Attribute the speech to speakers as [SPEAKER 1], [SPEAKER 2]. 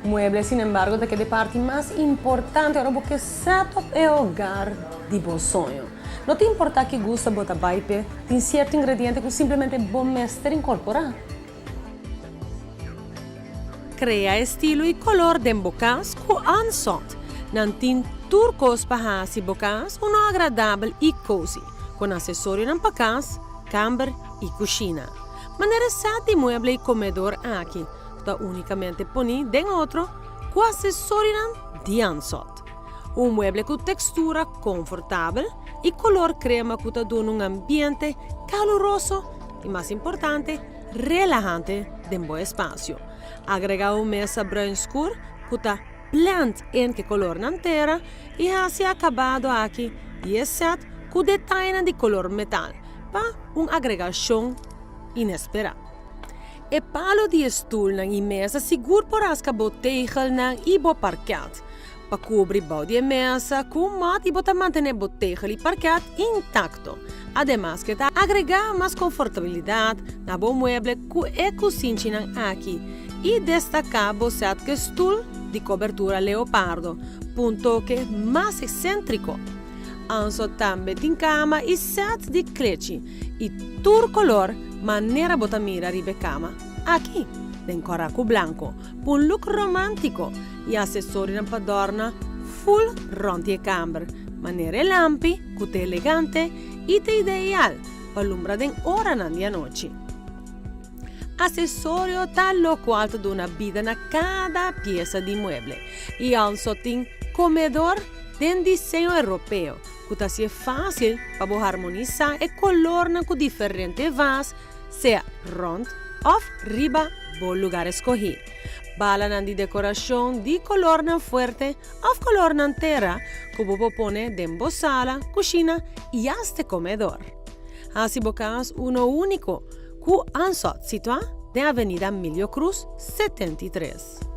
[SPEAKER 1] Muebles, sin embargo, de que de parte mais importante era porque setup é o hogar de bom sonho. Não te importa que gusta botar baipe, tem certo ingrediente que simplesmente bom mestre incorporar.
[SPEAKER 2] Crea estilo e color de bocas com ansot. Nantin turcos pahasi bocas, uno agradável e cozy, com acessório na pacas, camber e cucina. Maneira de mueble e comedor aqui, da unicamente poni den outro, com acessório de ansot. Mueble com textura confortável e color crema que dá um ambiente caloroso e, mais importante, relajante de bom espaço. Agrega mesa branco escuro que dá plant em que color inteira e assim acabado aqui e set com detalhe de color metal para uma agregação inesperada. E palo de stoel e mesa seguro por as botegel e bo parquet. Para cobrir de mesa com mat e botar manter botegel e parquet intacto. Además que está agregar mais confortabilidade na bom mueble que é cozinha aqui e destacar o set que stoel de cobertura leopardo, um toque mais excêntrico. Anso também tem cama e set de cleche e tur color maneira botamira ribe cama. Aqui, tem coraco branco, um look romântico e acessori na padorna full ronti e camber, maneira lampi, cute elegante e te ideal para l'umbra den ora na noite. Acessório tallo quanto de una vida na cada pieza di mueble e also tem comedor de desenho europeu, que tá se fácil para harmonizar e color com diferentes vas, seja rond ou riba bom lugar escolher. Bala de decoração de color forte ou color terra, que você pone dentro sala, cozinha e até comedor. Assim bocas uno único, que ansot situado na Avenida Milio Cruz 73.